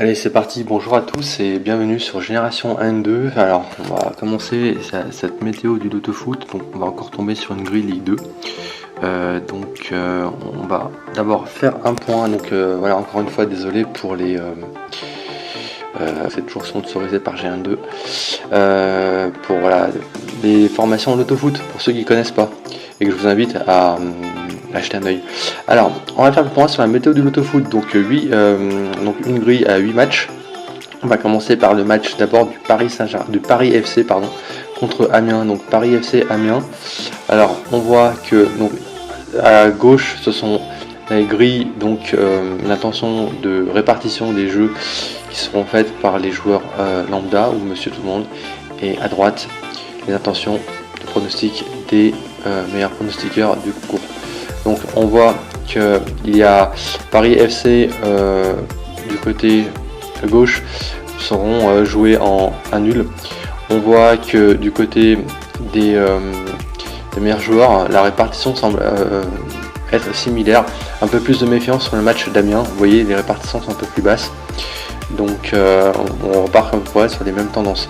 Allez, c'est parti, bonjour à tous et bienvenue sur Génération 1-2. Alors, on va commencer cette météo du Loto Foot. Donc, on va encore tomber sur une grille Ligue 2. On va d'abord faire un point. Donc, voilà, encore une fois, désolé pour les. C'est toujours sponsorisé par G12. Pour voilà, les formations Loto Foot, pour ceux qui ne connaissent pas et que je vous invite à acheter un œil. Alors, on va faire le point sur la météo du Loto Foot. Donc, donc une grille à 8 matchs. On va commencer par le match d'abord du Paris FC contre Amiens. Donc Paris FC Amiens. Alors, on voit que donc à gauche, ce sont les grilles, donc l'intention de répartition des jeux qui seront faites par les joueurs lambda ou Monsieur Tout le Monde. Et à droite, les intentions de pronostic des meilleurs pronostiqueurs du concours. Donc on voit qu'il y a Paris FC du côté gauche seront joués en 1 nul. On voit que du côté des meilleurs joueurs, la répartition semble être similaire. Un peu plus de méfiance sur le match d'Amiens. Vous voyez, les répartitions sont un peu plus basses. Donc on repart comme pour sur les mêmes tendances.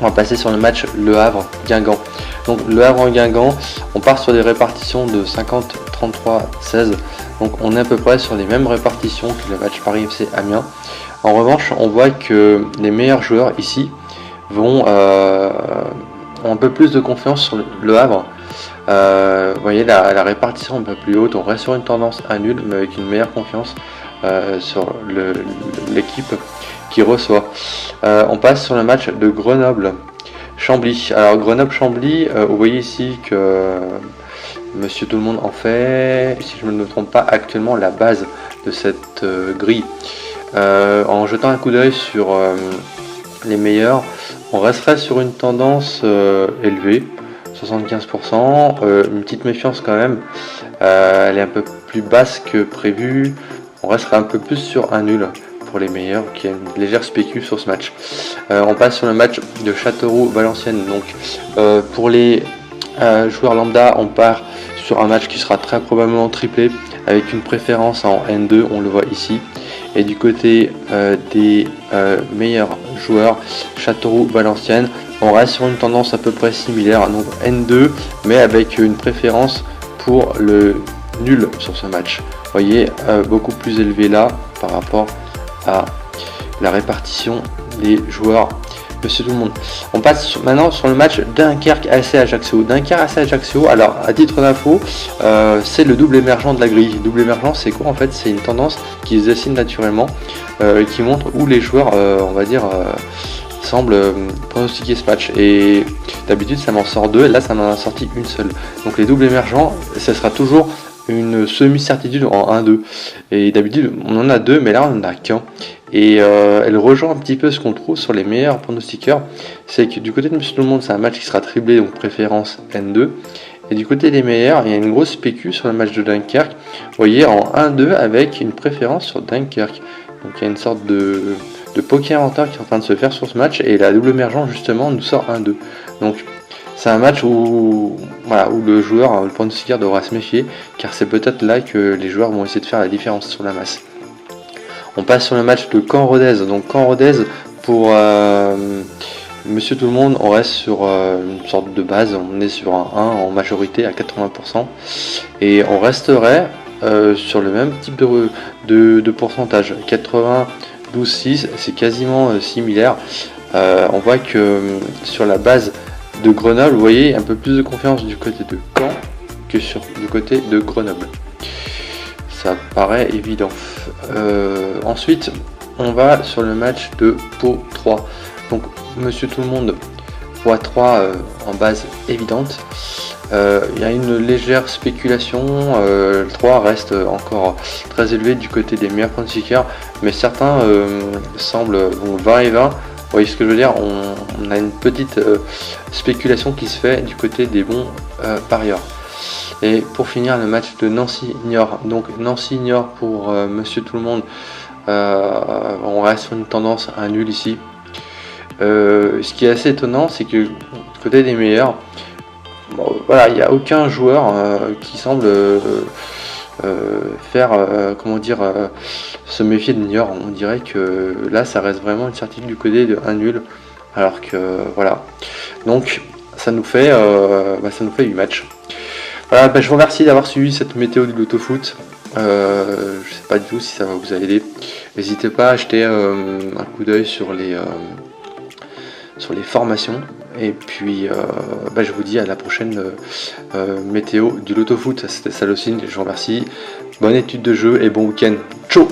On va passer sur le match Le Havre-Guingamp. Donc Le Havre-Guingamp, on part sur des répartitions de 50, 33, 16. Donc on est à peu près sur les mêmes répartitions que le match Paris FC Amiens. En revanche, on voit que les meilleurs joueurs ici ont un peu plus de confiance sur Le Havre. Vous voyez la répartition un peu plus haute. On reste sur une tendance à nul, mais avec une meilleure confiance sur l'équipe qui reçoit. On passe sur le match de Grenoble-Chambly. Alors Grenoble-Chambly, vous voyez ici que Monsieur Tout le Monde en fait, si je ne me trompe pas, actuellement la base de cette grille. En jetant un coup d'œil sur les meilleurs, on resterait sur une tendance élevée, 75%, une petite méfiance quand même, elle est un peu plus basse que prévu, on resterait un peu plus sur un nul pour les meilleurs, qui a une légère spécu sur ce match. On passe sur le match de Châteauroux-Valenciennes. Donc pour les joueurs lambda, on part sur un match qui sera très probablement triplé, avec une préférence en N2, on le voit ici. Et du côté des meilleurs joueurs, Châteauroux-Valenciennes, on reste sur une tendance à peu près similaire, donc N2, mais avec une préférence pour le nul sur ce match. Vous voyez, beaucoup plus élevé là par rapport à la répartition des joueurs Monsieur Tout le Monde. On passe maintenant sur le match Dunkerque-AC Ajaccio. Dunkerque-AC Ajaccio, alors à titre d'info, c'est le double émergent de la grille. Double émergent, c'est quoi en fait? C'est une tendance qui se dessine naturellement, qui montre où les joueurs, on va dire, semblent pronostiquer ce match. Et d'habitude, ça m'en sort deux, et là, ça m'en a sorti une seule. Donc les doubles émergents, ce sera toujours une semi-certitude en 1-2. Et d'habitude, on en a deux, mais là, on n'en a qu'un. Et elle rejoint un petit peu ce qu'on trouve sur les meilleurs pronostiqueurs. C'est que du côté de Monsieur Tout le Monde, c'est un match qui sera triplé, donc préférence N2. Et du côté des meilleurs, il y a une grosse PQ sur le match de Dunkerque. Vous voyez, en 1-2 avec une préférence sur Dunkerque. Donc il y a une sorte de poker mental qui est en train de se faire sur ce match. Et la double émergent, justement, nous sort 1-2. Donc c'est un match où le joueur, le pronostiqueur devra se méfier, car c'est peut-être là que les joueurs vont essayer de faire la différence sur la masse. On passe sur le match de Caen-Rodez. Donc Caen-Rodez, pour Monsieur Tout le Monde, on reste sur une sorte de base, on est sur un 1 en majorité à 80%. Et on resterait sur le même type de pourcentage, 92,6, c'est quasiment similaire. On voit que sur la base de Grenoble, vous voyez, un peu plus de confiance du côté de Caen que du côté de Grenoble. Ça paraît évident. Ensuite, on va sur le match de Pau 3. Donc, Monsieur Tout le Monde, Pau 3 en base évidente. Il y a une légère spéculation. Le 3 reste encore très élevé du côté des meilleurs pronostiqueurs, mais certains semblent 20 et 20. Vous voyez ce que je veux dire, on a une petite spéculation qui se fait du côté des bons parieurs. Et pour finir, le match de Nancy-Niort. Donc Nancy-Niort pour Monsieur Tout le Monde, on reste sur une tendance à un nul ici. Ce qui est assez étonnant, c'est que du côté des meilleurs, il n'y a aucun joueur qui semble faire, comment dire, se méfier de Niort. On dirait que là, ça reste vraiment une certitude du côté de 1 nul, alors que voilà. Donc, ça nous fait 8 matchs. Voilà, je vous remercie d'avoir suivi cette météo du Loto-Foot. Je sais pas du tout si ça va vous aider. N'hésitez pas à jeter un coup d'œil sur les formations. Et puis, je vous dis à la prochaine météo du Loto-Foot. C'était Salocine, je vous remercie. Bonne étude de jeu et bon week-end. Ciao!